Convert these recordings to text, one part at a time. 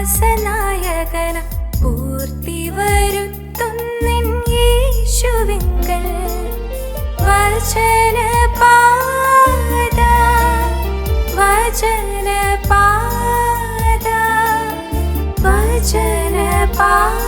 വിശ്വാസനായകന പൂർത്തി വരുത്തുന്നിൻ യേശുവിങ്കൽ വചനപാത വചനപാത വചനപാത.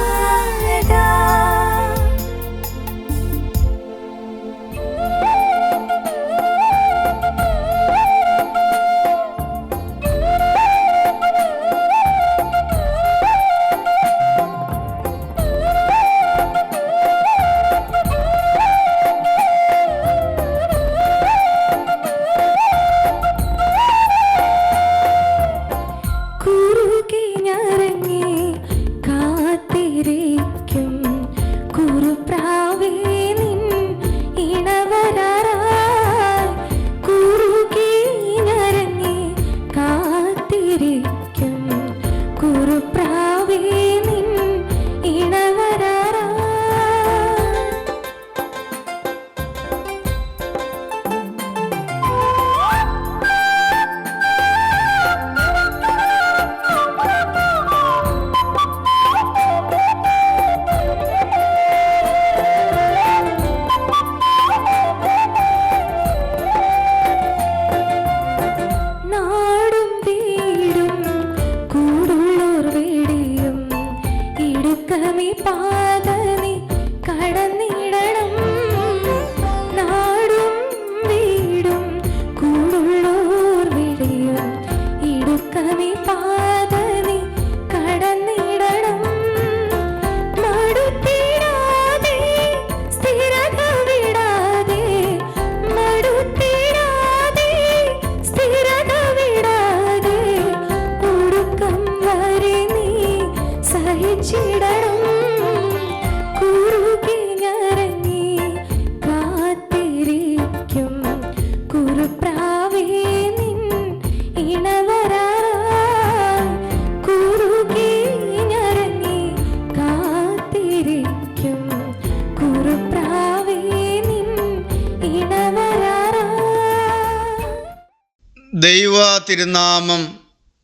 ദൈവ തിരുനാമം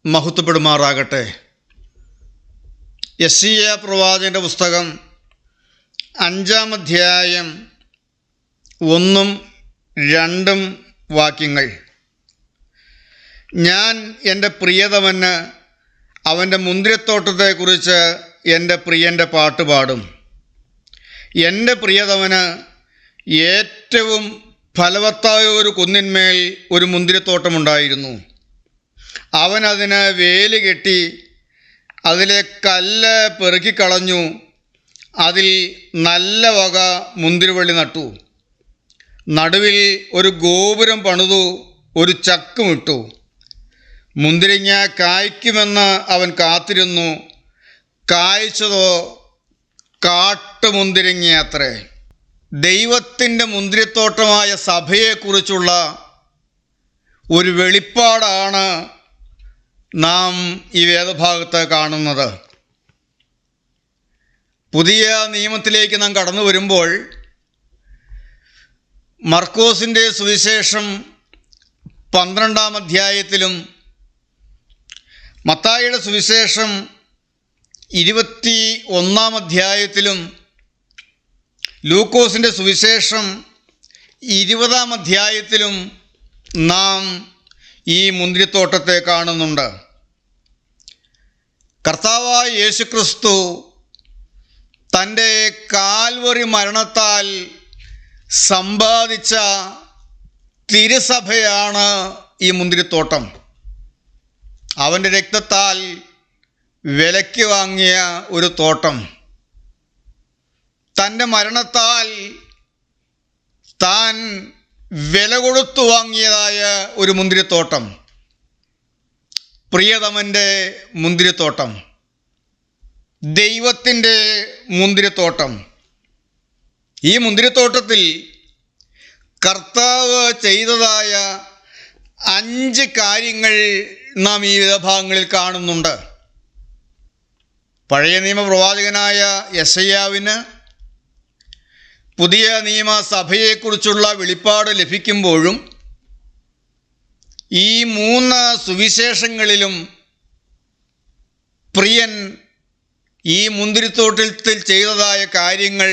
മഹത്വപ്പെടുമാറാകട്ടെ. യെശയ്യാ പ്രവാചകൻ്റെ പുസ്തകം 5-ാം അധ്യായം 1-2 വാക്യങ്ങൾ. ഞാൻ എൻ്റെ പ്രിയതമന് അവൻ്റെ മുന്തിരിത്തോട്ടത്തെക്കുറിച്ച് എൻ്റെ പ്രിയൻ്റെ പാട്ട് പാടും. എൻ്റെ പ്രിയതമന് ഏറ്റവും ഫലവത്തായ ഒരു കുന്നിന്മേൽ ഒരു മുന്തിരിത്തോട്ടമുണ്ടായിരുന്നു. അവൻ അതിന് വേലി കെട്ടി അതിലെ കല്ല് പെറുക്കിക്കളഞ്ഞു. അതിൽ നല്ല വക മുന്തിരിവള്ളി നട്ടു. നടുവിൽ ഒരു ഗോപുരം പണിതു, ഒരു ചക്കുമിട്ടു. മുന്തിരിങ്ങ കായ്ക്കുമെന്ന് അവൻ കാത്തിരുന്നു. കായ്ച്ചതോ കാട്ടുമുന്തിരിങ്ങയത്രേ. ദൈവത്തിൻ്റെ മുന്തിരിത്തോട്ടമായ സഭയെക്കുറിച്ചുള്ള ഒരു വെളിപ്പാടാണ് നാം ഈ വേദഭാഗത്ത് കാണുന്നത്. പുതിയ നിയമത്തിലേക്ക് നാം കടന്നു വരുമ്പോൾ മർക്കോസിൻ്റെ സുവിശേഷം 12-ാം അധ്യായത്തിലും മത്തായിയുടെ സുവിശേഷം 21-ാം അധ്യായത്തിലും ലൂക്കോസിൻ്റെ സുവിശേഷം 20-ാം അധ്യായത്തിലും നാം ഈ മുന്തിരിത്തോട്ടത്തെ കാണുന്നുണ്ട്. കർത്താവായ യേശുക്രിസ്തു തൻ്റെ കാൽവറി മരണത്താൽ സമ്പാദിച്ച തിരുസഭയാണ് ഈ മുന്തിരിത്തോട്ടം. അവൻ്റെ രക്തത്താൽ വിലയ്ക്ക് വാങ്ങിയ ഒരു തോട്ടം. തൻ്റെ മരണത്താൽ താൻ വില കൊടുത്തു വാങ്ങിയതായ ഒരു മുന്തിരിത്തോട്ടം, പ്രിയതമൻ്റെ മുന്തിരിത്തോട്ടം, ദൈവത്തിൻ്റെ മുന്തിരിത്തോട്ടം. ഈ മുന്തിരിത്തോട്ടത്തിൽ കർത്താവ് ചെയ്തതായ 5 കാര്യങ്ങൾ നാം ഈ വിധഭാഗങ്ങളിൽ കാണുന്നുണ്ട്. പഴയ നിയമ പ്രവാചകനായ യെശയ്യാവിന് പുതിയ നിയമ സഭയെക്കുറിച്ചുള്ള വെളിപ്പാട് ലഭിക്കുമ്പോഴും ഈ 3 സുവിശേഷങ്ങളിലും പ്രിയൻ ഈ മുന്തിരിത്തോട്ടത്തിൽ ചെയ്തതായ കാര്യങ്ങൾ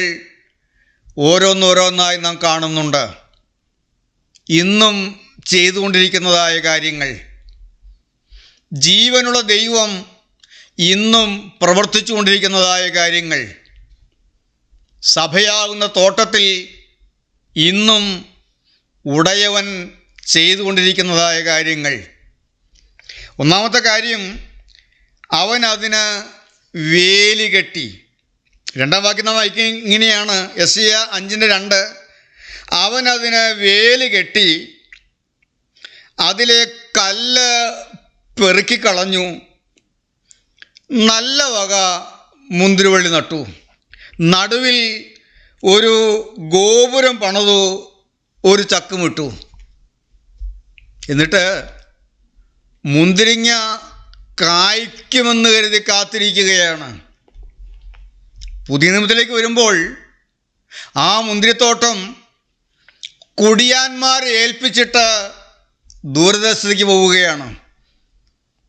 ഓരോന്നോരോന്നായി നാം കാണുന്നുണ്ട്. ഇന്നും ചെയ്തുകൊണ്ടിരിക്കുന്നതായ കാര്യങ്ങൾ, ജീവനുള്ള ദൈവം ഇന്നും പ്രവർത്തിച്ചു കൊണ്ടിരിക്കുന്നതായ കാര്യങ്ങൾ, സഭയാകുന്ന തോട്ടത്തിൽ ഇന്നും ഉടയവൻ ചെയ്തുകൊണ്ടിരിക്കുന്നതായ കാര്യങ്ങൾ. ഒന്നാമത്തെ കാര്യം, അവൻ അതിന് വേലി കെട്ടി. രണ്ടാം വാക്യം നാം വായിക്കും ഇങ്ങനെയാണ്, യെശയ്യാ 5:2. അവൻ അതിന് വേലി കെട്ടി, അതിലെ കല്ല് പെറുക്കിക്കളഞ്ഞു, നല്ല വക മുന്തിരിവള്ളി നട്ടു, നടുവിൽ ഒരു ഗോപുരം പണിതു, ഒരു ചക്കുമിട്ടു. എന്നിട്ട് മുന്തിരിങ്ങ കായ്ക്കുമെന്ന് കരുതി കാത്തിരിക്കുകയാണ്. പുതിയ നിയമത്തിലേക്ക് വരുമ്പോൾ ആ മുന്തിരിത്തോട്ടം കുടിയാന്മാരെ ഏൽപ്പിച്ചിട്ട് ദൂരദേശത്തേക്ക് പോവുകയാണ്.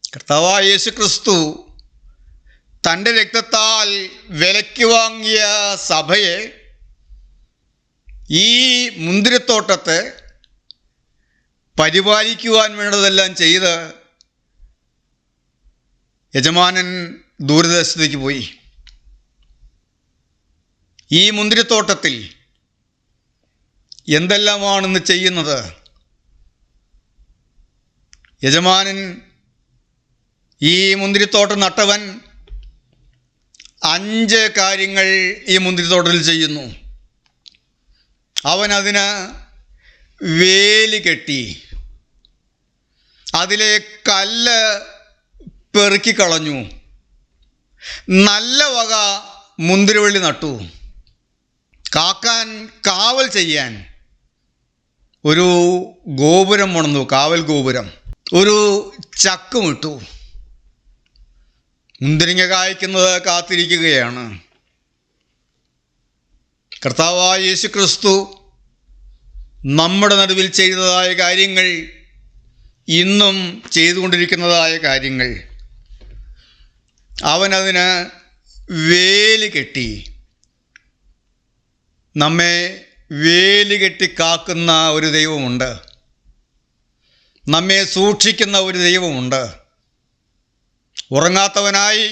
കർത്താവായ യേശു ക്രിസ്തു തൻ്റെ രക്തത്താൽ വിലയ്ക്ക് വാങ്ങിയ സഭയെ, ഈ മുന്തിരിത്തോട്ടത്തെ പരിപാലിക്കുവാൻ വേണ്ടതെല്ലാം ചെയ്ത് യജമാനൻ ദൂരദേശത്തേക്ക് പോയി. ഈ മുന്തിരിത്തോട്ടത്തിൽ എന്തെല്ലാമാണെന്ന് ചെയ്യുന്നത്? യജമാനൻ, ഈ മുന്തിരിത്തോട്ടം നട്ടവൻ 5 കാര്യങ്ങൾ ഈ മുന്തിരിത്തോട്ടത്തിൽ ചെയ്യുന്നു. അവൻ അതിന് വേലി കെട്ടി, അതിലെ കല്ല് പെറുക്കിക്കളഞ്ഞു, നല്ല വക മുന്തിരിവള്ളി നട്ടു, കാവൽ ചെയ്യാൻ ഒരു ഗോപുരം പണിതു, കാവൽ ഗോപുരം, ഒരു ചക്കുമിട്ടു. മുന്തിരിങ്ങ കായ്ക്കുന്നത് കാത്തിരിക്കുകയാണ്. കർത്താവായ യേശു ക്രിസ്തു നമ്മുടെ നടുവിൽ ചെയ്തതായ കാര്യങ്ങൾ, ഇന്നും ചെയ്തുകൊണ്ടിരിക്കുന്നതായ കാര്യങ്ങൾ, അവനതിന് വേലി കെട്ടി, നമ്മെ വേലി കെട്ടി കാക്കുന്ന ഒരു ദൈവമുണ്ട്, നമ്മെ സൂക്ഷിക്കുന്ന ഒരു ദൈവമുണ്ട്. ഉറങ്ങാത്തവനായി,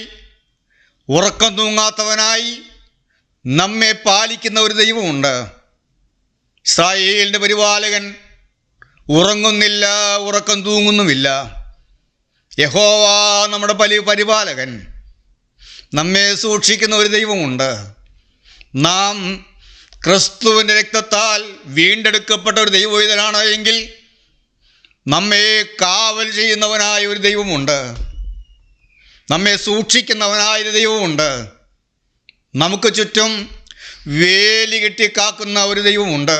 ഉറക്കം തൂങ്ങാത്തവനായി നമ്മെ പാലിക്കുന്ന ഒരു ദൈവമുണ്ട്. ഇസ്രായേലിൻ്റെ പരിപാലകൻ ഉറങ്ങുന്നില്ല, ഉറക്കം തൂങ്ങുന്നുമില്ല. യഹോവ നമ്മുടെ പരിപാലകൻ, നമ്മെ സൂക്ഷിക്കുന്ന ഒരു ദൈവമുണ്ട്. നാം ക്രിസ്തുവിൻ്റെ രക്തത്താൽ വീണ്ടെടുക്കപ്പെട്ട ഒരു ദൈവവിധനാണ് എങ്കിൽ നമ്മെ കാവൽ ചെയ്യുന്നവനായ ഒരു ദൈവമുണ്ട്, നമ്മെ സൂക്ഷിക്കുന്നവനായ ഒരു ദൈവമുണ്ട്. നമുക്ക് ചുറ്റും വേലി കെട്ടി കാക്കുന്ന ഒരു ദൈവമുണ്ട്.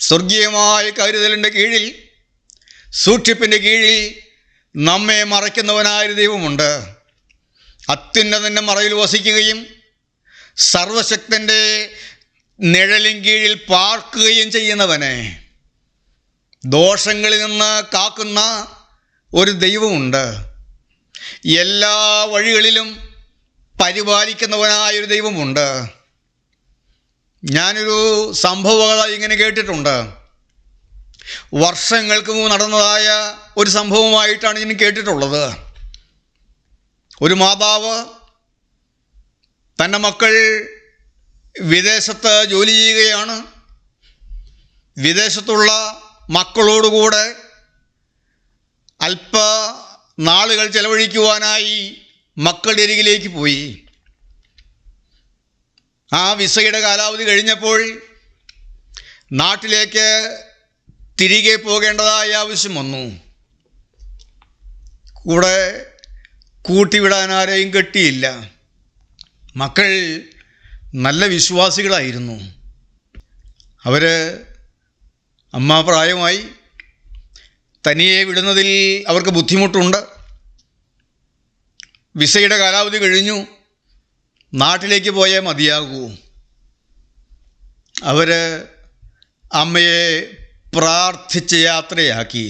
സ്വർഗീയമായ കരുതലിൻ്റെ കീഴിൽ, സൂക്ഷിപ്പിൻ്റെ കീഴിൽ നമ്മെ മറയ്ക്കുന്നവനായൊരു ദൈവമുണ്ട്. അത്യുന്നതൻ്റെ മറയിൽ വസിക്കുകയും സർവശക്തൻ്റെ നിഴലിൻ കീഴിൽ പാർക്കുകയും ചെയ്യുന്നവനെ, ദോഷങ്ങളിൽ നിന്ന് കാക്കുന്ന ഒരു ദൈവമുണ്ട്. എല്ലാ വഴികളിലും പരിപാലിക്കുന്നവനായൊരു ദൈവമുണ്ട്. ഞാനൊരു സംഭവകഥ ഇങ്ങനെ കേട്ടിട്ടുണ്ട്. വർഷങ്ങൾക്ക് മുമ്പ് നടന്നതായ ഒരു സംഭവമായിട്ടാണ് ഞാൻ കേട്ടിട്ടുള്ളത്. ഒരു മാതാവ് തൻ്റെ മക്കൾ വിദേശത്ത് ജോലി ചെയ്യുകയാണ്. വിദേശത്തുള്ള മക്കളോടുകൂടെ അല്പ നാളുകൾ ചെലവഴിക്കുവാനായി മക്കളുടെ അരികിലേക്ക് പോയി. ആ വിസയുടെ കാലാവധി കഴിഞ്ഞപ്പോൾ നാട്ടിലേക്ക് തിരികെ പോകേണ്ടതായ ആവശ്യം വന്നു. കൂടെ കൂട്ടിവിടാൻ ആരെയും കെട്ടിയില്ല. മക്കൾ നല്ല വിശ്വാസികളായിരുന്നു. അവർ അമ്മ പ്രായമായി, തനിയെ വിടുന്നതിൽ അവർക്ക് ബുദ്ധിമുട്ടുണ്ട്. വിസയുടെ കാലാവധി കഴിഞ്ഞു, നാട്ടിലേക്ക് പോയേ മതിയാകൂ. അവർ അമ്മയെ പ്രാർത്ഥിച്ച് യാത്രയാക്കി.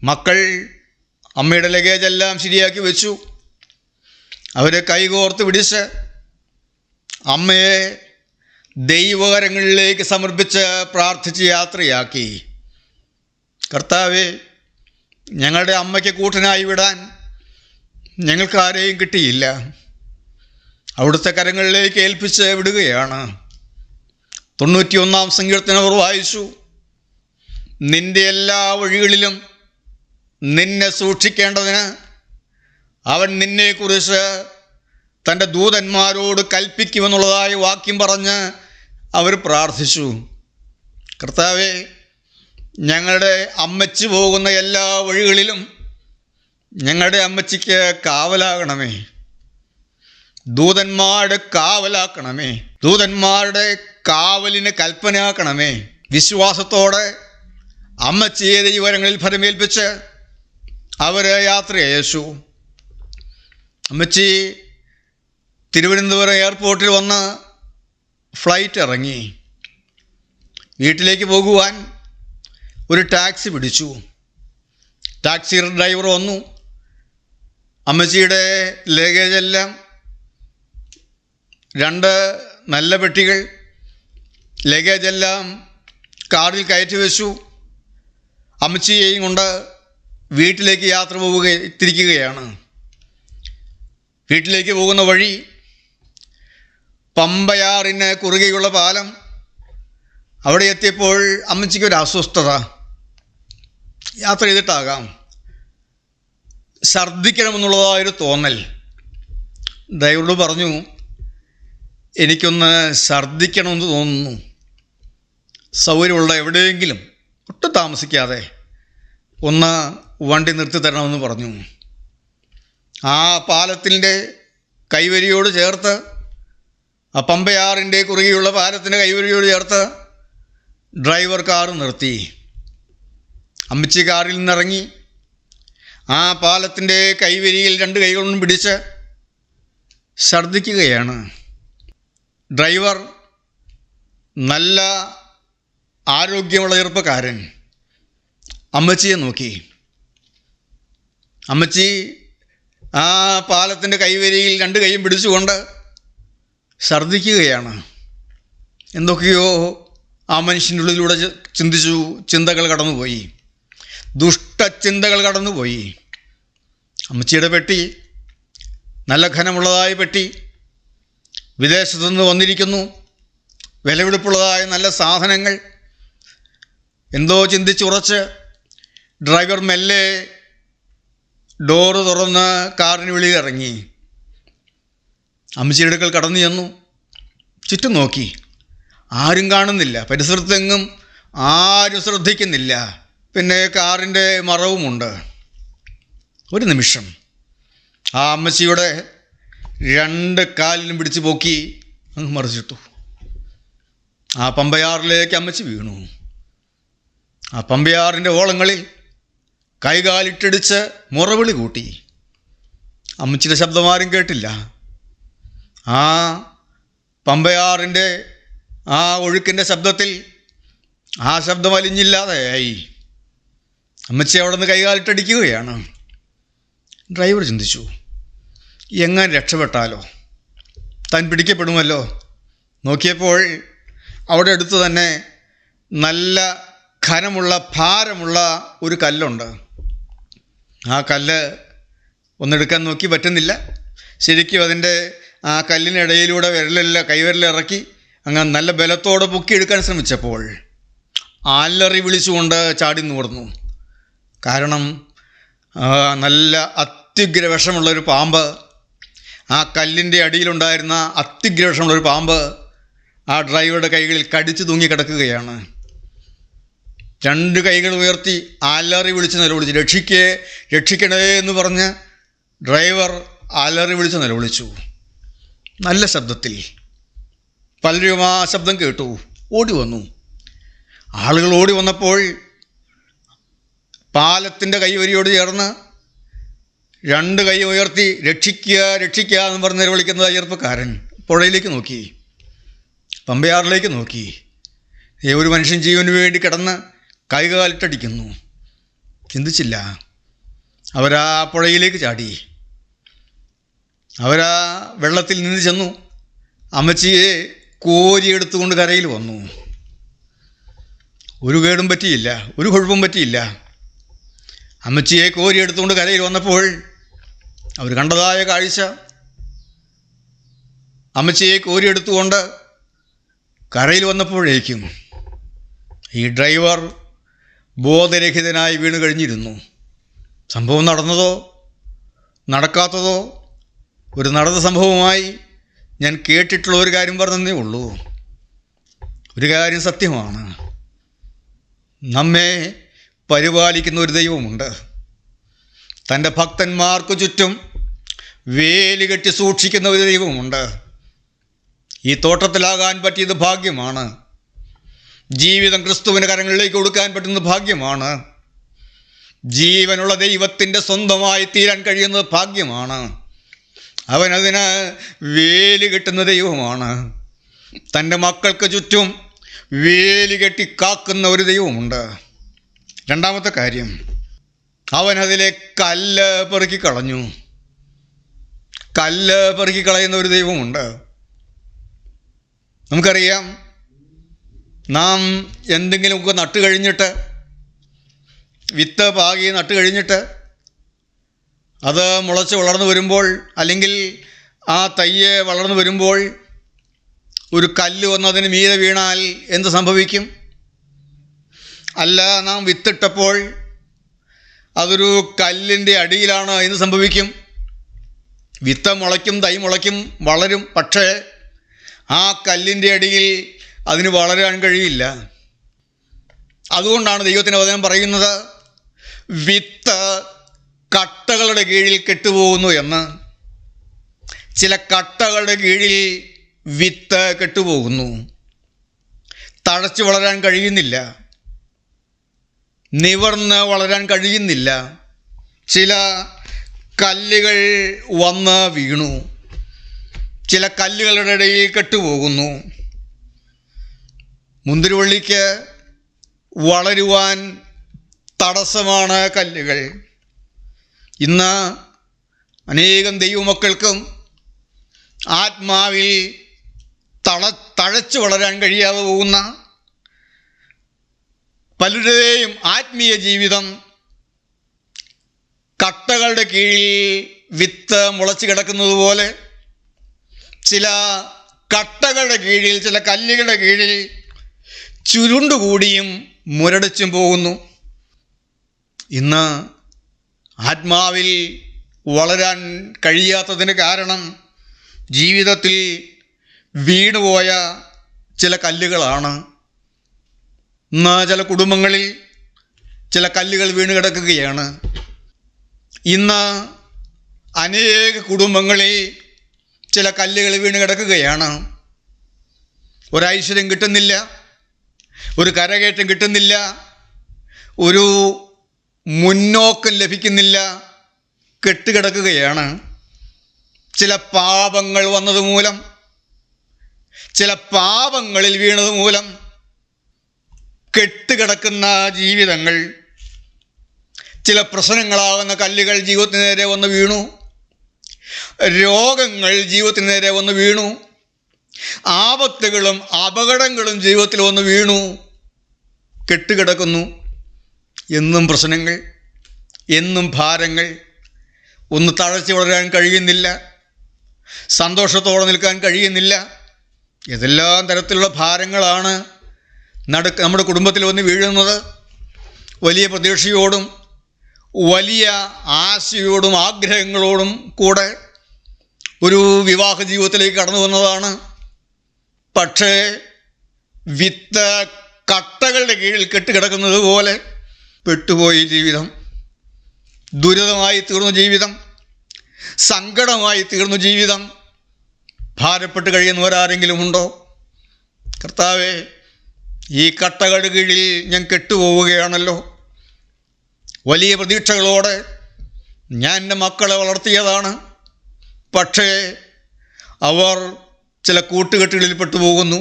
മക്കൾ അമ്മയുടെ ലഗേജ് എല്ലാം ശരിയാക്കി വെച്ചു. അവർ കൈകോർത്ത് പിടിച്ച് അമ്മയെ ദൈവകരങ്ങളിലേക്ക് സമർപ്പിച്ച് പ്രാർത്ഥിച്ച് യാത്രയാക്കി. കർത്താവേ, ഞങ്ങളുടെ അമ്മയ്ക്ക് കൂട്ടനായി വിടാൻ ഞങ്ങൾക്കാരെയും കിട്ടിയില്ല. അവിടുത്തെ കരങ്ങളിലേക്ക് ഏൽപ്പിച്ച് വിടുകയാണ്. 91 സങ്കീർത്തനം അവർ വായിച്ചു. നിന്റെ എല്ലാ വഴികളിലും നിന്നെ സൂക്ഷിക്കേണ്ടതിന് അവൻ നിന്നെക്കുറിച്ച് തൻ്റെ ദൂതന്മാരോട് കൽപ്പിക്കുമെന്നുള്ളതായ വാക്യം പറഞ്ഞ് അവർ പ്രാർത്ഥിച്ചു. കർത്താവേ, ഞങ്ങളുടെ അമ്മച്ചി പോകുന്ന എല്ലാ വഴികളിലും ഞങ്ങളുടെ അമ്മച്ചിക്ക് കാവലാകണമേ. ദൂതന്മാരുടെ കാവലാക്കണമേ. ദൂതന്മാരുടെ കാവലിന് കൽപ്പനയാക്കണമേ. വിശ്വാസത്തോടെ അമ്മച്ചിയെ ദൈവകരങ്ങളിൽ ഫലമേൽപ്പിച്ച് അവർ യാത്ര അയച്ചു. അമ്മച്ചി തിരുവനന്തപുരം എയർപോർട്ടിൽ വന്ന് ഫ്ലൈറ്റ് ഇറങ്ങി. വീട്ടിലേക്ക് പോകുവാൻ ഒരു ടാക്സി പിടിച്ചു. ടാക്സി ഡ്രൈവർ വന്നു. അമ്മച്ചിയുടെ ലഗേജെല്ലാം 2 നല്ല പെട്ടികൾ ലഗേജെല്ലാം കാറിൽ കയറ്റി വെച്ചു. അമ്മച്ചിയെയും കൊണ്ട് വീട്ടിലേക്ക് യാത്ര തിരിക്കുകയാണ്. വീട്ടിലേക്ക് പോകുന്ന വഴി പമ്പയാറിന് കുറുകെയുള്ള പാലം. അവിടെ എത്തിയപ്പോൾ അമ്മച്ചിക്കൊരു അസ്വസ്ഥത. യാത്ര ചെയ്തിട്ടാകാം, ഛർദ്ദിക്കണമെന്നുള്ളതായൊരു തോന്നൽ. ഡ്രൈവറോട് പറഞ്ഞു, എനിക്കൊന്ന് ഛർദ്ദിക്കണമെന്ന് തോന്നുന്നു. സൗകര്യമുള്ള എവിടെയെങ്കിലും ഒട്ടും താമസിക്കാതെ ഒന്ന് വണ്ടി നിർത്തി തരണമെന്ന് പറഞ്ഞു. ആ പാലത്തിൻ്റെ കൈവരിയോട് ചേർത്ത്, ആ പമ്പയാറിൻ്റെ കുറുകെയുള്ള പാലത്തിൻ്റെ കൈവരിയോട് ചേർത്ത് ഡ്രൈവർ കാർ നിർത്തി. അമ്മച്ചി കാറിൽ നിന്നിറങ്ങി ആ പാലത്തിൻ്റെ കൈവരിയിൽ 2 കൈകൊണ്ടും പിടിച്ച് ഛർദ്ദിക്കുകയാണ്. ഡ്രൈവർ നല്ല ആരോഗ്യമുള്ള ചെറുപ്പക്കാരൻ അമ്മച്ചിയെ നോക്കി. അമ്മച്ചി ആ പാലത്തിൻ്റെ കൈവരിയിൽ 2 കൈയും പിടിച്ചുകൊണ്ട് ഛർദ്ദിക്കുകയാണ്. എന്തൊക്കെയോ ആ മനുഷ്യൻ്റെ ഉള്ളിലൂടെ ചിന്തിച്ചു. ചിന്തകൾ കടന്നുപോയി, ദുഷ്ടചിന്തകൾ കടന്നുപോയി. അമ്മച്ചിയുടെ പെട്ടി നല്ല ഘനമുള്ളതായ പെട്ടി, വിദേശത്തു നിന്ന് വന്നിരിക്കുന്നു, വിലപിടിപ്പുള്ളതായ നല്ല സാധനങ്ങൾ. എന്തോ ചിന്തിച്ചുറച്ച് ഡ്രൈവർ മെല്ലെ ഡോറ് തുറന്ന് കാറിന് വെളിയിൽ ഇറങ്ങി. അമ്മച്ചിയുടെ അടുക്കൽ കടന്നു ചെന്നു. ചുറ്റും നോക്കി, ആരും കാണുന്നില്ല. പരിസരത്തെങ്ങും ആരും ശ്രദ്ധിക്കുന്നില്ല. പിന്നെ കാറിൻ്റെ മറവുമുണ്ട്. ഒരു നിമിഷം ആ അമ്മച്ചിയുടെ 2 കാലിലും പിടിച്ച് പോക്കി അങ്ങ് മറിച്ചിട്ടു. ആ പമ്പയാറിലേക്ക് അമ്മച്ചി വീണു. ആ പമ്പയാറിൻ്റെ ഓളങ്ങളിൽ കൈകാലിട്ടടിച്ച് മുറവിളി കൂട്ടി. അമ്മച്ചിയുടെ ശബ്ദമാരും കേട്ടില്ല. ആ പമ്പയാറിൻ്റെ ആ ഒഴുക്കിൻ്റെ ശബ്ദത്തിൽ ആ ശബ്ദം അലിഞ്ഞില്ലാതെയായി. അമ്മച്ചി അവിടെ നിന്ന് കൈകാലിട്ടടിക്കുകയാണ്. ഡ്രൈവർ ചിന്തിച്ചു, എങ്ങനെ രക്ഷപ്പെട്ടാലോ, താൻ പിടിക്കപ്പെടുമല്ലോ. നോക്കിയപ്പോൾ അവിടെ അടുത്ത് തന്നെ നല്ല ഘനമുള്ള ഭാരമുള്ള ഒരു കല്ലുണ്ട്. ആ കല്ല് ഒന്നെടുക്കാൻ നോക്കി, പറ്റുന്നില്ല. ശരിക്കും അതിൻ്റെ ആ കല്ലിനിടയിലൂടെ കൈവിരലിറക്കി അങ്ങ് നല്ല ബലത്തോടെ പൊക്കിയെടുക്കാൻ ശ്രമിച്ചപ്പോൾ അലറി വിളിച്ചുകൊണ്ട് ചാടി നിവർന്നു. കാരണം നല്ല അത്യുഗ്ര വിഷമുള്ളൊരു പാമ്പ്, ആ കല്ലിൻ്റെ അടിയിലുണ്ടായിരുന്ന അത്യുഗ്ര വിഷമുള്ളൊരു പാമ്പ് ആ ഡ്രൈവറുടെ കൈകളിൽ കടിച്ചു തൂങ്ങി കിടക്കുകയാണ്. 2 കൈകൾ ഉയർത്തി അലറി വിളിച്ച് നിലവിളിച്ചു. രക്ഷിക്കണേ എന്ന് പറഞ്ഞ് ഡ്രൈവർ അലറി വിളിച്ച് നിലവിളിച്ചു. നല്ല ശബ്ദത്തിൽ. പലരും ആ ശബ്ദം കേട്ടു, ഓടി വന്നു. ആളുകൾ ഓടി വന്നപ്പോൾ പാലത്തിൻ്റെ കൈവരിയോട് ചേർന്ന് 2 കൈ ഉയർത്തി രക്ഷിക്കുക എന്ന് പറഞ്ഞ് നിലവിളിക്കുന്ന ചെറുപ്പക്കാരൻ പുഴയിലേക്ക് നോക്കി, പമ്പയാറിലേക്ക് നോക്കി. ഒരു മനുഷ്യൻ ജീവന് വേണ്ടി കിടന്ന് കൈകാലിട്ടടിക്കുന്നു. ചിന്തിച്ചില്ല, അവരാ പുഴയിലേക്ക് ചാടി. അവരാ വെള്ളത്തിൽ നിന്ന് ചെന്നു. അമ്മച്ചിയെ കോരിയെടുത്തുകൊണ്ട് കരയിൽ വന്നു. ഒരു കേടും പറ്റിയില്ല, ഒരു കുഴപ്പവും പറ്റിയില്ല. അമ്മച്ചിയെ കോരിയെടുത്തുകൊണ്ട് കരയിൽ വന്നപ്പോൾ അവർ കണ്ടതായ കാഴ്ച, അമ്മച്ചിയെ കോരിയെടുത്തുകൊണ്ട് കരയിൽ വന്നപ്പോഴേക്കും ഈ ഡ്രൈവർ ബോധരഹിതനായി വീണ് കഴിഞ്ഞിരുന്നു. സംഭവം നടന്നതോ നടക്കാത്തതോ ഒരു നടന്ന സംഭവമായി ഞാൻ കേട്ടിട്ടുള്ള ഒരു കാര്യം പറഞ്ഞതേ ഉള്ളൂ. ഒരു കാര്യം സത്യമാണ്, നമ്മെ പരിപാലിക്കുന്ന ഒരു ദൈവമുണ്ട്. തൻ്റെ ഭക്തന്മാർക്ക് ചുറ്റും വേലി കെട്ടി സൂക്ഷിക്കുന്ന ഒരു ദൈവമുണ്ട്. ഈ തോട്ടത്തിലാകാൻ പറ്റിയത് ഭാഗ്യമാണ്. ജീവിതം ക്രിസ്തുവിൻ്റെ കരങ്ങളിലേക്ക് കൊടുക്കാൻ പറ്റുന്നത് ഭാഗ്യമാണ്. ജീവനുള്ള ദൈവത്തിൻ്റെ സ്വന്തമായി തീരാൻ കഴിയുന്നത് ഭാഗ്യമാണ്. അവനതിന് വേലി കെട്ടുന്ന ദൈവമാണ്. തൻ്റെ മക്കൾക്ക് ചുറ്റും വേലി കെട്ടി കാക്കുന്ന ഒരു ദൈവമുണ്ട്. രണ്ടാമത്തെ കാര്യം, അവനതിലെ കല്ല് പെറുക്കിക്കളഞ്ഞു. കല്ല് പെറുക്കിക്കളയുന്ന ഒരു ദൈവമുണ്ട്. നമുക്കറിയാം, നാം എന്തെങ്കിലുമൊക്കെ നട്ട് കഴിഞ്ഞിട്ട്, വിത്ത് പാകി നട്ട് കഴിഞ്ഞിട്ട് അത് മുളച്ച് വളർന്നു വരുമ്പോൾ, അല്ലെങ്കിൽ ആ തയ്യ് വളർന്നു വരുമ്പോൾ ഒരു കല്ല് വന്ന് അതിന് മീതെ വീണാൽ എന്ത് സംഭവിക്കും? അല്ല, നാം വിത്തിട്ടപ്പോൾ അതൊരു കല്ലിൻ്റെ അടിയിലാണ്, എന്ത് സംഭവിക്കും? വിത്ത് മുളയ്ക്കും, തൈ മുളയ്ക്കും, വളരും. പക്ഷേ ആ കല്ലിൻ്റെ അടിയിൽ അതിന് വളരാൻ കഴിയില്ല. അതുകൊണ്ടാണ് ദൈവത്തിൻ്റെ വചനം പറയുന്നത്, വിത്ത് കട്ടകളുടെ കീഴിൽ കെട്ടുപോകുന്നു എന്ന്. ചില കട്ടകളുടെ കീഴിൽ വിത്ത് കെട്ടുപോകുന്നു, തഴച്ചു വളരാൻ കഴിയുന്നില്ല, നിവർന്ന് വളരാൻ കഴിയുന്നില്ല. ചില കല്ലുകൾ വന്ന് വീണു, ചില കല്ലുകളുടെ ഇടയിൽ കെട്ടുപോകുന്നു. മുന്തിരിവള്ളിക്ക് വളരുവാൻ തടസ്സമാണ് കല്ലുകൾ. ഇന്ന് അനേകം ദൈവമക്കൾക്കും ആത്മാവിൽ തഴച്ചു വളരാൻ കഴിയാതെ പോകുന്ന പലരുടെയും ആത്മീയ ജീവിതം കട്ടകളുടെ കീഴിൽ വിത്ത് മുളച്ച് കിടക്കുന്നത് പോലെ ചില കട്ടകളുടെ കീഴിൽ, ചില കല്ലുകളുടെ കീഴിൽ ചുരുണ്ടുകൂടിയും മുരടിച്ചും പോകുന്നു. ഇന്ന് ആത്മാവിൽ വളരാൻ കഴിയാത്തതിന് കാരണം ജീവിതത്തിൽ വീണുപോയ ചില കല്ലുകളാണ്. ഇന്ന് ചില കുടുംബങ്ങളിൽ ചില കല്ലുകൾ വീണ് കിടക്കുകയാണ്. ഇന്ന് അനേക കുടുംബങ്ങളിൽ ചില കല്ലുകൾ വീണ് കിടക്കുകയാണ്. ഒരൈശ്വര്യം കിട്ടുന്നില്ല, ഒരു കരകയറ്റം കിട്ടുന്നില്ല, ഒരു മുന്നോക്കം ലഭിക്കുന്നില്ല, കെട്ടുകിടക്കുകയാണ്. ചില പാപങ്ങൾ വന്നതുമൂലം, ചില പാപങ്ങളിൽ വീണതുമൂലം കെട്ടുകിടക്കുന്ന ജീവിതങ്ങൾ, ചില പ്രശ്നങ്ങളാകുന്ന കല്ലുകൾ ജീവിതത്തിന് നേരെ വന്ന് വീണു, രോഗങ്ങൾ ജീവിതത്തിന് നേരെ വന്ന് വീണു, ആപത്തുകളും അപകടങ്ങളും ജീവിതത്തിൽ വന്ന് വീണു, കെട്ടുകിടക്കുന്നു. എന്നും പ്രശ്നങ്ങൾ, എന്നും ഭാരങ്ങൾ. ഒന്ന് തഴച്ചു വളരാൻ കഴിയുന്നില്ല, സന്തോഷത്തോടെ നിൽക്കാൻ കഴിയുന്നില്ല. ഏതെല്ലാം തരത്തിലുള്ള ഭാരങ്ങളാണ് നമ്മുടെ കുടുംബത്തിൽ വന്ന് വീഴുന്നത്. വലിയ പ്രതീക്ഷയോടും വലിയ ആശയോടും ആഗ്രഹങ്ങളോടും കൂടെ ഒരു വിവാഹ ജീവിതത്തിലേക്ക് കടന്നു വന്നതാണ്. പക്ഷേ വിത്ത് കട്ടകളുടെ കീഴിൽ കെട്ടുകിടക്കുന്നത് പോലെ പെട്ടുപോയി ജീവിതം. ദുരിതമായി തീർന്നു ജീവിതം, സങ്കടമായി തീർന്നു ജീവിതം. ഭാരപ്പെട്ട് കഴിയുന്നവരാരെങ്കിലും ഉണ്ടോ? കർത്താവേ, ഈ കട്ടകളുടെ കീഴിൽ ഞാൻ കെട്ടുപോവുകയാണല്ലോ. വലിയ പ്രതീക്ഷകളോടെ ഞാൻ എൻ്റെ മക്കളെ വളർത്തിയതാണ്. പക്ഷേ അവർ ചില കൂട്ടുകെട്ടുകളിൽ പെട്ടുപോകുന്നു,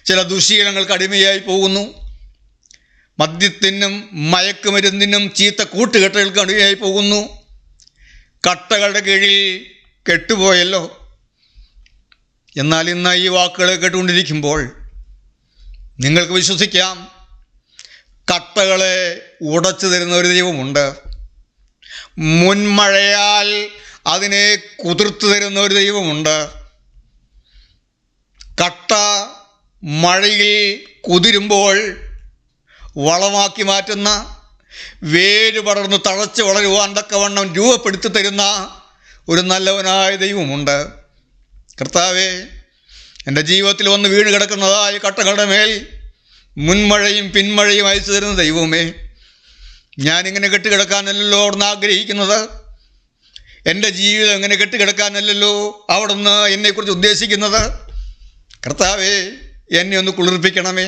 ചില ദുശ്ശീലങ്ങൾക്ക് അടിമയായി പോകുന്നു. മദ്യത്തിനും മയക്കുമരുന്നിനും ചീത്ത കൂട്ടുകെട്ടുകൾക്ക് അടിയായി പോകുന്നു. കട്ടകളുടെ കീഴിൽ കെട്ടുപോയല്ലോ. എന്നാൽ ഇന്ന് ഈ വാക്കുകൾ കേട്ടുകൊണ്ടിരിക്കുമ്പോൾ നിങ്ങൾക്ക് വിശ്വസിക്കാം, കട്ടകളെ ഉടച്ചു തരുന്ന ഒരു ദൈവമുണ്ട്. മുൻമഴയാൽ അതിനെ കുതിർത്തു തരുന്ന ഒരു ദൈവമുണ്ട്. കട്ട മഴയിൽ കുതിരുമ്പോൾ വളമാക്കി മാറ്റുന്ന, വേര് പടർന്ന് തഴച്ച് വളരുവാൻ തക്കവണ്ണം രൂപപ്പെടുത്തി തരുന്ന ഒരു നല്ലവനായ ദൈവമുണ്ട്. കർത്താവേ, എൻ്റെ ജീവിതത്തിൽ വന്ന് വീണ് കിടക്കുന്നതായ കട്ടകളുടെ മേൽ മുൻമഴയും പിന്മഴയും അയച്ചു തരുന്ന ദൈവമേ, ഞാനിങ്ങനെ കെട്ടുകിടക്കാനല്ലല്ലോ അവിടുന്ന് ആഗ്രഹിക്കുന്നത്. എൻ്റെ ജീവിതം ഇങ്ങനെ കെട്ടുകിടക്കാനല്ലല്ലോ അവിടുന്ന് എന്നെക്കുറിച്ച് ഉദ്ദേശിക്കുന്നത്. കർത്താവേ, എന്നെ ഒന്ന് കുളിർപ്പിക്കണമേ.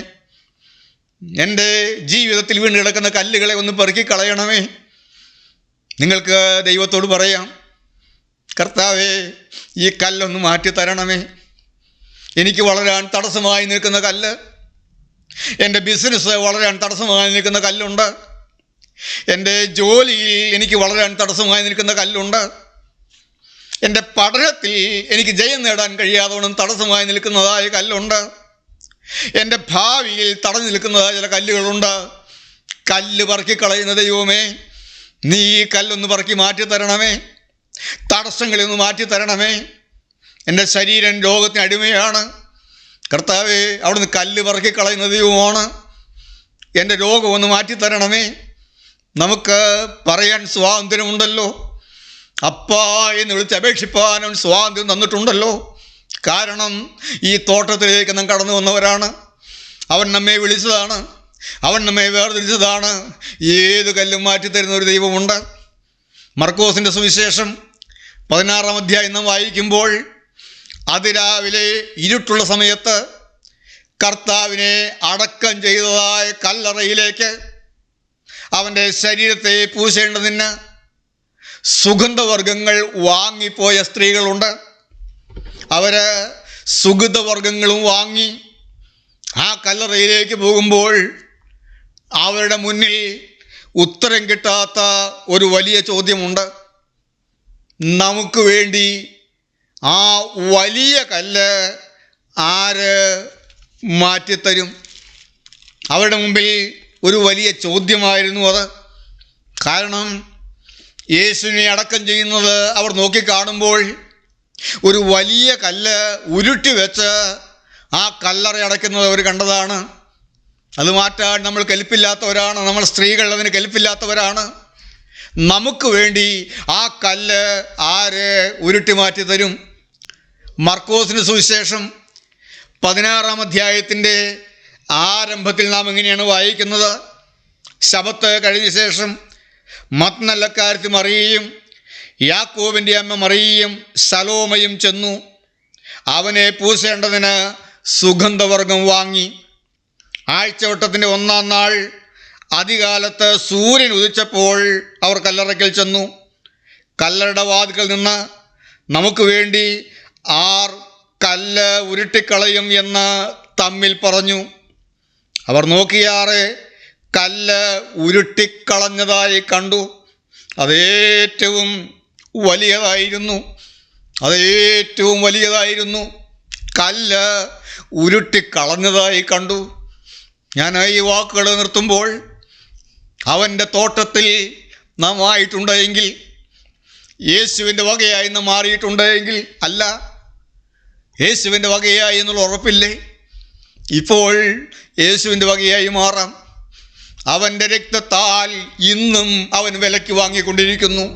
എൻ്റെ ജീവിതത്തിൽ വീണ് കിടക്കുന്ന കല്ലുകളെ ഒന്ന് പെറുക്കി കളയണമേ. നിങ്ങൾക്ക് ദൈവത്തോട് പറയാം, കർത്താവേ, ഈ കല്ലൊന്ന് മാറ്റി തരണമേ. എനിക്ക് വളരാൻ തടസ്സമായി നിൽക്കുന്ന കല്ല്, എൻ്റെ ബിസിനസ് വളരാൻ തടസ്സമായി നിൽക്കുന്ന കല്ലുണ്ട്. എൻ്റെ ജോലിയിൽ എനിക്ക് വളരാൻ തടസ്സമായി നിൽക്കുന്ന കല്ലുണ്ട്. എൻ്റെ പഠനത്തിൽ എനിക്ക് ജയം നേടാൻ കഴിയാതവണ്ണം തടസ്സമായി നിൽക്കുന്നതായ കല്ലുണ്ട്. എൻ്റെ ഭാവിയിൽ തടഞ്ഞു നിൽക്കുന്നതായ ചില കല്ലുകളുണ്ട്. കല്ല് പറക്കിക്കളയുന്ന ദൈവമേ, നീ ഈ കല്ലൊന്ന് പറക്കി മാറ്റി തരണമേ. തടസ്സങ്ങളെ ഒന്ന് മാറ്റി തരണമേ. എൻ്റെ ശരീരം രോഗത്തിന് അടിമയാണ്. കർത്താവേ, അവിടുന്ന് കല്ല് പറക്കിക്കളയുന്ന ദൈവമാണ്. എൻ്റെ രോഗം ഒന്ന് മാറ്റിത്തരണമേ. നമുക്ക് പറയാൻ സ്വാതന്ത്ര്യമുണ്ടല്ലോ. അപ്പാ എന്ന് വിളിച്ച് അപേക്ഷിപ്പാൻ അവൻ സ്വാതന്ത്ര്യം തന്നിട്ടുണ്ടല്ലോ. കാരണം ഈ തോട്ടത്തിലേക്ക് നാം കടന്നു വന്നവരാണ്. അവൻ നമ്മെ വിളിച്ചതാണ്, അവൻ നമ്മെ വേർതിരിച്ചതാണ്. ഏത് കല്ലും മാറ്റിത്തരുന്ന ഒരു ദൈവമുണ്ട്. മർക്കോസിൻ്റെ സുവിശേഷം 16-ാം അധ്യായം നാം വായിക്കുമ്പോൾ, അതിരാവിലെ ഇരുട്ടുള്ള സമയത്ത് കർത്താവിനെ അടക്കം ചെയ്തതായ കല്ലറയിലേക്ക് അവൻ്റെ ശരീരത്തെ പൂശേണ്ടതിന് സുഗന്ധവർഗങ്ങൾ വാങ്ങിപ്പോയ സ്ത്രീകളുണ്ട്. അവർ സുഗന്ധവർഗങ്ങളും വാങ്ങി ആ കല്ലറയിലേക്ക് പോകുമ്പോൾ അവരുടെ മുന്നിൽ ഉത്തരം കിട്ടാത്ത ഒരു വലിയ ചോദ്യമുണ്ട്. നമുക്ക് വേണ്ടി ആ വലിയ കല്ല് ആര് മാറ്റിത്തരും? അവരുടെ മുമ്പിൽ ഒരു വലിയ ചോദ്യമായിരുന്നു അത്. കാരണം യേശുവിനെ അടക്കം ചെയ്യുന്നത് അവർ നോക്കിക്കാണുമ്പോൾ ഒരു വലിയ കല്ല് ഉരുട്ടി വെച്ച് ആ കല്ലറ അടയ്ക്കുന്നത് അവർ കണ്ടതാണ്. അത് മാറ്റാൻ നമ്മൾ കെൽപ്പില്ലാത്തവരാണ്. നമ്മൾ സ്ത്രീകൾ അതിന് കെൽപ്പില്ലാത്തവരാണ്. നമുക്ക് വേണ്ടി ആ കല്ല് ആര് ഉരുട്ടി മാറ്റി തരും? മർക്കോസിന് സുവിശേഷം 16-ാം അധ്യായത്തിൻ്റെ ആരംഭത്തിൽ നാം എങ്ങനെയാണ് വായിക്കുന്നത്? ശബത്ത് കഴിഞ്ഞ ശേഷം മഗ്ദലക്കാരത്തി മറിയയും യാക്കോബിൻ്റെ അമ്മ മറിയയും ശലോമയും ചെന്നു അവനെ പൂശേണ്ടതിന് സുഗന്ധവർഗം വാങ്ങി. ആഴ്ചവട്ടത്തിൻ്റെ 1-ാം നാൾ അതികാലത്ത് സൂര്യൻ ഉദിച്ചപ്പോൾ അവർ കല്ലറയ്ക്കൽ ചെന്നു. കല്ലറയുടെ വാതിൽക്കൽ നിന്ന് നമുക്ക് വേണ്ടി ആർ കല്ല് ഉരുട്ടിക്കളയും എന്ന് തമ്മിൽ പറഞ്ഞു. അവർ നോക്കിയാറെ കല്ല് ഉരുട്ടിക്കളഞ്ഞതായി കണ്ടു. അതേറ്റവും വലിയതായിരുന്നു. കല്ല് ഉരുട്ടിക്കളഞ്ഞതായി കണ്ടു. ഞാൻ ഈ വാക്കുകൾ നിർത്തുമ്പോൾ, അവൻ്റെ തോട്ടത്തിൽ നാം ആയിട്ടുണ്ടെങ്കിൽ, യേശുവിൻ്റെ വകയായി നാം മാറിയിട്ടുണ്ടെങ്കിൽ, അല്ല യേശുവിൻ്റെ വകയായി എന്നുള്ള ഉറപ്പില്ലേ? ഇപ്പോൾ യേശുവിൻ്റെ വകയായി മാറാം. അവൻ്റെ രക്തത്താൽ ഇന്നും അവൻ വിലയ്ക്ക് വാങ്ങിക്കൊണ്ടിരിക്കുന്നു.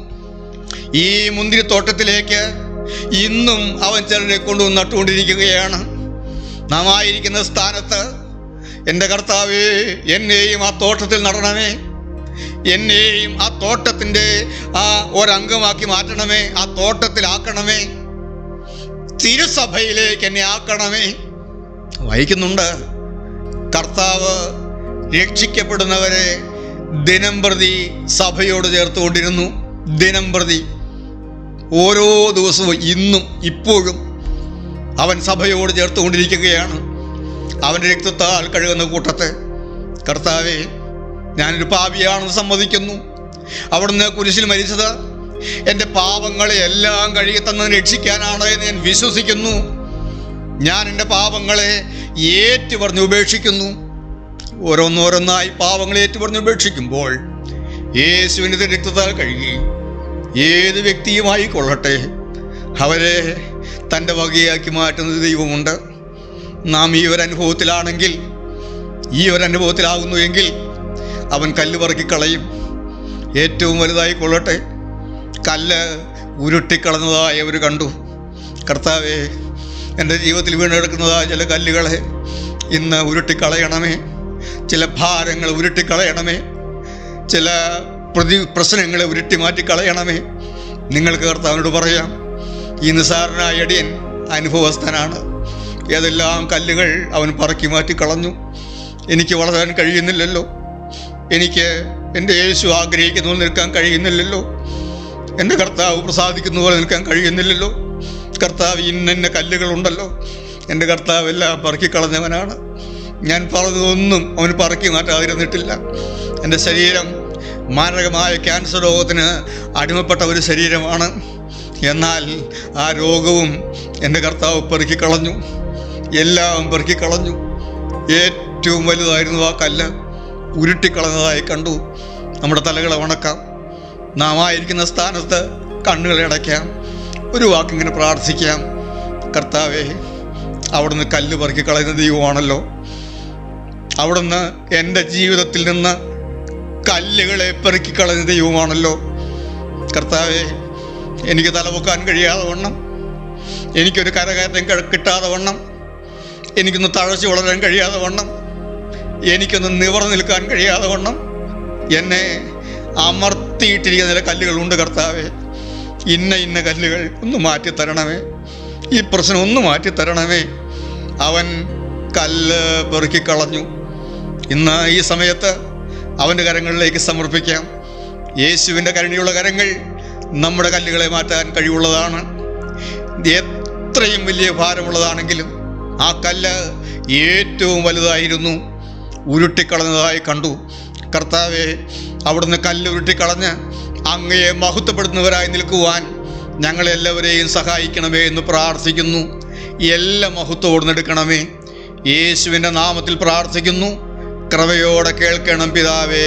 ഈ മുന്തിരിത്തോട്ടത്തിലേക്ക് ഇന്നും അവൻ ചിലരെ കൊണ്ടുവന്ന് നട്ടുകൊണ്ടിരിക്കുകയാണ്. നാം ആയിരിക്കുന്ന സ്ഥാനത്ത് എൻ്റെ കർത്താവേ, എന്നെയും ആ തോട്ടത്തിൽ നടണമേ. എന്നെയും ആ തോട്ടത്തിൻ്റെ ഒരംഗമാക്കി മാറ്റണമേ. ആ തോട്ടത്തിലാക്കണമേ. തിരുസഭയിലേക്ക് എന്നെ ആക്കണമേ. വായിക്കുന്നുണ്ട്, കർത്താവ് രക്ഷിക്കപ്പെടുന്നവരെ ദിനം പ്രതി സഭയോട് ചേർത്തുകൊണ്ടിരുന്നു. ദിനം പ്രതി, ഓരോ ദിവസവും, ഇന്നും ഇപ്പോഴും അവൻ സഭയോട് ചേർത്തുകൊണ്ടിരിക്കുകയാണ്. അവൻ്റെ രക്തത്താൽ കഴുകുന്ന കൂട്ടത്തെ കർത്താവേ, ഞാനൊരു പാപിയാണെന്ന് സമ്മതിക്കുന്നു. അവിടുന്ന് കുരിശിൽ മരിച്ചത് എൻ്റെ പാപങ്ങളെ എല്ലാം കഴുകി തന്ന് രക്ഷിക്കാനാണ് എന്ന് ഞാൻ വിശ്വസിക്കുന്നു. ഞാൻ എൻ്റെ പാപങ്ങളെ ഏറ്റുപറഞ്ഞ് ഉപേക്ഷിക്കുന്നു. ഓരോന്നോരോന്നായി പാപങ്ങളെ ഏറ്റുപറഞ്ഞ് ഉപേക്ഷിക്കുമ്പോൾ യേശുവിൻ്റെ രക്തത്താൽ കഴുകി ഏത് വ്യക്തിയുമായി കൊള്ളട്ടെ അവരെ തൻ്റെ വകയാക്കി മാറ്റുന്ന ദൈവമുണ്ട്. നാം ഈ ഒരു അനുഭവത്തിലാണെങ്കിൽ, ഈ ഒരു അനുഭവത്തിലാകുന്നു എങ്കിൽ അവൻ കല്ല് പറക്കിക്കളയും. ഏറ്റവും വലുതായി കൊള്ളട്ടെ, കല്ല് ഉരുട്ടിക്കളഞ്ഞതായി അവർ കണ്ടു. കർത്താവേ, എൻ്റെ ജീവിതത്തിൽ വീണെടുക്കുന്നതായ ചില കല്ലുകളെ ഇന്ന് ഉരുട്ടിക്കളയണമേ. ചില ഭാരങ്ങൾ ഉരുട്ടിക്കളയണമേ. ചില പ്രശ്നങ്ങളെ ഉരുട്ടി മാറ്റിക്കളയണമേ. നിങ്ങൾക്ക് കർത്താവിനോട് പറയാം, ഈ നിസ്സാരനായ അടിയൻ അനുഭവസ്ഥനാണ്. ഏതെല്ലാം കല്ലുകൾ അവൻ പറക്കി മാറ്റിക്കളഞ്ഞു. എനിക്ക് വളരാൻ കഴിയുന്നില്ലല്ലോ. എനിക്ക് എൻ്റെ യേശു ആഗ്രഹിക്കുന്ന പോലെ നിൽക്കാൻ കഴിയുന്നില്ലല്ലോ. എൻ്റെ കർത്താവ് പ്രസാദിക്കുന്ന പോലെ നിൽക്കാൻ കഴിയുന്നില്ലല്ലോ. കർത്താവ് ഇന്ന കല്ലുകളുണ്ടല്ലോ. എൻ്റെ കർത്താവ് എല്ലാം പറക്കിക്കളഞ്ഞവനാണ്. ഞാൻ പറഞ്ഞതൊന്നും അവന് പറക്കി മാറ്റാതിരുന്നിട്ടില്ല. എൻ്റെ ശരീരം മാരകമായ ക്യാൻസർ രോഗത്തിന് അടിമപ്പെട്ട ഒരു ശരീരമാണ്. എന്നാൽ ആ രോഗവും എൻ്റെ കർത്താവ് പെറുക്കിക്കളഞ്ഞു. എല്ലാം പെറുക്കിക്കളഞ്ഞു. ഏറ്റവും വലുതായിരുന്നു ആ കല്ല് ഉരുട്ടിക്കളഞ്ഞതായി കണ്ടു. നമ്മുടെ തലകളെ വണക്കാം. നാം ആയിരിക്കുന്ന സ്ഥാനത്ത് കണ്ണുകളെ അടയ്ക്കാം. ഒരു വാക്കിങ്ങനെ പ്രാർത്ഥിക്കാം. കർത്താവേ, അവിടുന്ന് കല്ല് പെറുക്കിക്കളയുന്ന ദൈവമാണല്ലോ. അവിടുന്ന് എൻ്റെ ജീവിതത്തിൽ നിന്ന് കല്ലുകളെ പെറുക്കിക്കളയുന്ന ദൈവമാണല്ലോ. കർത്താവേ, എനിക്ക് തലപൊക്കാൻ കഴിയാതെ വണ്ണം, എനിക്കൊരു കരകയറ്റം കിട്ടാതെ വണ്ണം, എനിക്കൊന്ന് തഴച്ചു വളരാൻ കഴിയാതെ വണ്ണം, എനിക്കൊന്ന് നിവർന്നു നിൽക്കാൻ കഴിയാതെ വണ്ണം എന്നെ അമർത്തിയിട്ടിരിക്കുന്ന ചില കല്ലുകളുണ്ട്. കർത്താവേ, ഇന്ന കല്ലുകൾ ഒന്ന് മാറ്റിത്തരണമേ. ഈ പ്രശ്നം ഒന്ന് മാറ്റിത്തരണമേ. അവൻ കല്ല് പെറുക്കിക്കളഞ്ഞു. ഇന്ന് ഈ സമയത്ത് അവൻ്റെ കരങ്ങളിലേക്ക് സമർപ്പിക്കാം. യേശുവിൻ്റെ കരുണയുള്ള കരങ്ങൾ നമ്മുടെ കല്ലുകളെ മാറ്റാൻ കഴിവുള്ളതാണ്. എത്രയും വലിയ ഭാരമുള്ളതാണെങ്കിലും ആ കല്ല് ഏറ്റവും വലുതായിരുന്നു. ഉരുട്ടിക്കളഞ്ഞതായി കണ്ടു. കർത്താവെ, അവിടുന്ന് കല്ല് ഉരുട്ടിക്കളഞ്ഞ് അങ്ങയെ മഹത്വപ്പെടുന്നവരായി നിൽക്കുവാൻ ഞങ്ങളെല്ലാവരെയും സഹായിക്കണമേ എന്ന് പ്രാർത്ഥിക്കുന്നു. എല്ലാ മഹത്വം എടുക്കണമേ. യേശുവിൻ്റെ നാമത്തിൽ പ്രാർത്ഥിക്കുന്നു. കൃപയോടെ കേൾക്കണം പിതാവേ.